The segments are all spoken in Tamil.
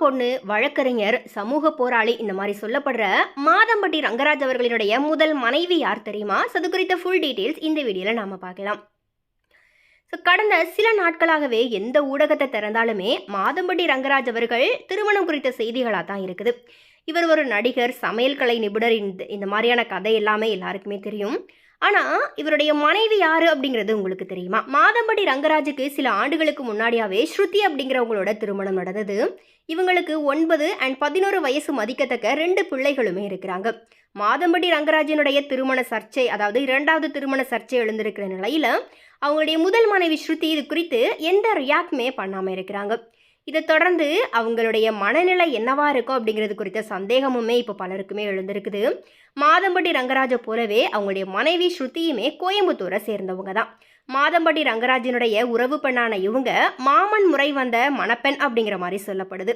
பொண்ணு, வழக்கறிஞர், சமூக போராளி இந்த மாதிரி சொல்லப்படுற மாதம்பட்டி ரங்கராஜ் அவர்களினுடைய முதல் மனைவி யார் தெரியுமா? அது குறித்த ஃபுல் டீட்டெயில்ஸ் இந்த வீடியோவில் நாம் பார்க்கலாம். கடந்த சில நாட்களாகவே எந்த ஊடகத்தை திறந்தாலுமே மாதம்பட்டி ரங்கராஜ் அவர்கள் திருமணம் குறித்த செய்திகளாக தான் இருக்குது. இவர் ஒரு நடிகர், சமையல் கலை நிபுணர், இந்த மாதிரியான கதை எல்லாமே எல்லாருக்குமே தெரியும். ஆனால் இவருடைய மனைவி யாரு அப்படிங்கிறது உங்களுக்கு தெரியுமா? மாதம்பட்டி ரங்கராஜுக்கு சில ஆண்டுகளுக்கு முன்னாடியாவே ஸ்ருதி அப்படிங்கிறவங்களோட திருமணம் நடந்தது. இவங்களுக்கு 9 and 11 வயசு மதிக்கத்தக்க 2 பிள்ளைகளுமே இருக்கிறாங்க. மாதம்பட்டி ரங்கராஜனுடைய திருமண சர்ச்சை, அதாவது 2வது திருமண சர்ச்சை எழுந்திருக்கிற நிலையில அவங்களுடைய முதல் மனைவி ஸ்ருதி இது குறித்து எந்த ரியாக்டுமே பண்ணாமல் இருக்கிறாங்க. இதை தொடர்ந்து அவங்களுடைய மனநிலை என்னவா இருக்கும் அப்படிங்கிறது குறித்த சந்தேகமுமே இப்போ பலருக்குமே எழுந்திருக்குது. மாதம்பட்டி ரங்கராஜை போலவே அவங்களுடைய மனைவி ஸ்ருதியுமே கோயம்புத்தூரை சேர்ந்தவங்க தான். மாதம்பட்டி ரங்கராஜனுடைய உறவு பெண்ணான இவங்க மாமன் முறை வந்த மணப்பெண் அப்படிங்கிற மாதிரி சொல்லப்படுது.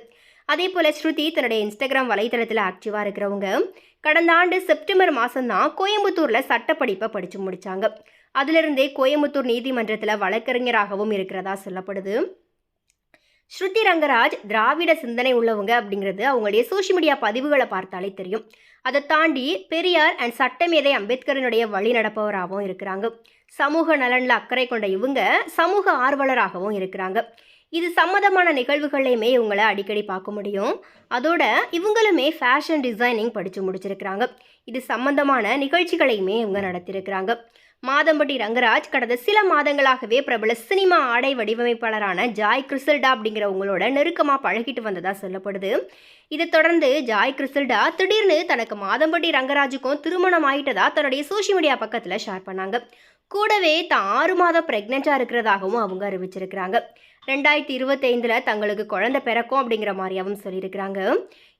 அதே போல் ஸ்ருதி தன்னுடைய இன்ஸ்டாகிராம் வலைத்தளத்தில் ஆக்டிவாக இருக்கிறவங்க. கடந்த ஆண்டு செப்டம்பர் மாதம்தான் கோயம்புத்தூரில் சட்டப்படிப்பை படித்து முடித்தாங்க. அதிலிருந்தே கோயம்புத்தூர் நீதிமன்றத்தில் வழக்கறிஞராகவும் இருக்கிறதா சொல்லப்படுது. ஸ்ருதி ரங்கராஜ் திராவிட சிந்தனை உள்ளவங்க அப்படிங்கிறது அவங்களுடைய சோஷியல் மீடியா பதிவுகளை பார்த்தாலே தெரியும். அதை தாண்டி பெரியார் அண்ட் சட்டமேதை அம்பேத்கரனுடைய வழி நடப்பவராகவும் இருக்கிறாங்க. சமூக நலனில் அக்கறை கொண்ட இவங்க சமூக ஆர்வலராகவும் இருக்கிறாங்க. இது சம்மந்தமான நிகழ்வுகளையுமே இவங்களை அடிக்கடி பார்க்க முடியும். அதோட இவங்களுமே ஃபேஷன் டிசைனிங் படித்து முடிச்சிருக்கிறாங்க. இது சம்பந்தமான நிகழ்ச்சிகளையுமே இவங்க நடத்தியிருக்கிறாங்க. மாதம்பட்டி ரங்கராஜ் கடந்த சில மாதங்களாகவே பிரபல சினிமா ஆடை வடிவமைப்பாளரான ஜாய் கிறிசல்டா அப்படிங்கிறவங்களோட நெருக்கமாக பழகிட்டு வந்ததா சொல்லப்படுது. இதை தொடர்ந்து ஜாய் கிறிசல்டா திடீர்னு தனக்கு மாதம்பட்டி ரங்கராஜுக்கும் திருமணம் ஆயிட்டதா தன்னுடைய சோஷியல் மீடியா பக்கத்தில் ஷேர் பண்ணாங்க. கூடவே தான் 6 மாதம் ப்ரெக்னெண்ட்டாக இருக்கிறதாகவும் அவங்க அறிவிச்சிருக்கிறாங்க. 2025 தங்களுக்கு குழந்தை பிறக்கும் அப்படிங்கிற மாதிரியாகவும் சொல்லியிருக்கிறாங்க.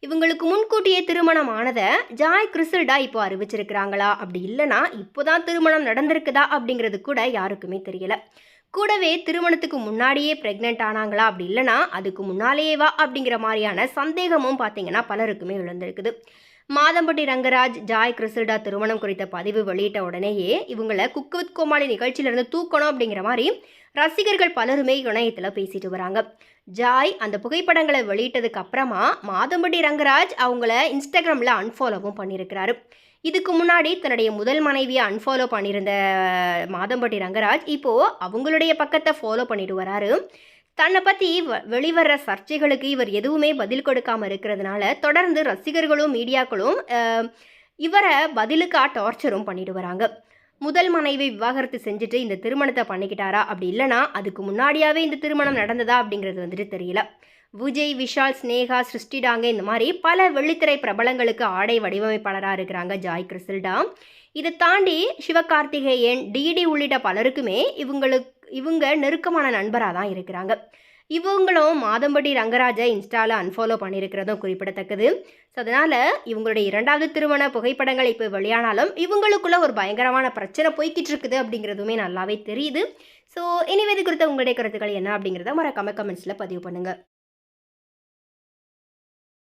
இவங்களுக்கு முன்கூட்டியே திருமணம் ஆனதை ஜாய் கிறிசல்டா இப்போ அறிவிச்சிருக்கிறாங்களா, அப்படி இல்லைனா இப்போதான் திருமணம் நடந்திருக்குதா அப்படிங்கிறது கூட யாருக்குமே தெரியல. கூடவே திருமணத்துக்கு முன்னாடியே ப்ரெக்னென்ட் ஆனாங்களா, அப்படி இல்லைனா அதுக்கு முன்னாலேயேவா அப்படிங்கிற மாதிரியான சந்தேகமும் பார்த்தீங்கன்னா பலருக்குமே எழுந்திருக்குது. மாதம்பட்டி ரங்கராஜ் ஜாய் கிறிசல்டா திருமணம் குறித்த பதிவு வெளியிட்ட உடனேயே இவங்களை குக் வித் கோமாளி நிகழ்ச்சியிலிருந்து தூக்கணும் அப்படிங்கிற மாதிரி ரசிகர்கள் பலருமே இணையத்தில் பேசிட்டு வராங்க. ஜாய் அந்த புகைப்படங்களை வெளியிட்டதுக்கு அப்புறமா மாதம்பட்டி ரங்கராஜ் அவங்கள இன்ஸ்டாகிராமில் அன்ஃபாலோவும் பண்ணியிருக்கிறாரு. இதுக்கு முன்னாடி தன்னுடைய முதல் மனைவியை அன்ஃபாலோ பண்ணியிருந்த மாதம்பட்டி ரங்கராஜ் இப்போது அவங்களுடைய பக்கத்தை ஃபாலோ பண்ணிட்டு வராரு. தன்னை பற்றி வெளிவர சர்ச்சைகளுக்கு இவர் எதுவுமே பதில் கொடுக்காமல் இருக்கிறதுனால தொடர்ந்து ரசிகர்களும் மீடியாக்களும் இவரை பதிலுக்கா டார்ச்சரும் பண்ணிட்டு வராங்க. முதல் மனைவி விவாகரத்து செஞ்சுட்டு இந்த திருமணத்தை பண்ணிக்கிட்டாரா, அப்படி இல்லைனா அதுக்கு முன்னாடியாவே இந்த திருமணம் நடந்ததா அப்படிங்கிறது வந்துட்டு தெரியல. விஜய், விஷால், ஸ்னேகா, சிருஷ்டிடாங்க இந்த மாதிரி பல வெள்ளித்திரை பிரபலங்களுக்கு ஆடை வடிவமைப்பாளராக இருக்கிறாங்க ஜாய் கிறிசல்டா. இதை தாண்டி சிவகார்த்திகேயன், டிடி உள்ளிட்ட பலருக்குமே இவங்க நெருக்கமான நண்பராக தான் இருக்கிறாங்க. இவங்களும் மாதம்பட்டி ரங்கராஜை இன்ஸ்டாவில் அன்ஃபாலோ பண்ணியிருக்கிறதும் குறிப்பிடத்தக்கது. ஸோ அதனால் இவங்களுடைய 2வது திருமண புகைப்படங்கள் இப்போ வெளியானாலும் இவங்களுக்குள்ள ஒரு பயங்கரமான பிரச்சனை போய்கிட்டு இருக்குது அப்படிங்கிறதுமே நல்லாவே தெரியுது. ஸோ இனிமேது குறித்த உங்களுடைய கருத்துக்கள் என்ன அப்படிங்கிறத மறக்காம கமெண்ட்ஸில் பதிவு பண்ணுங்கள்.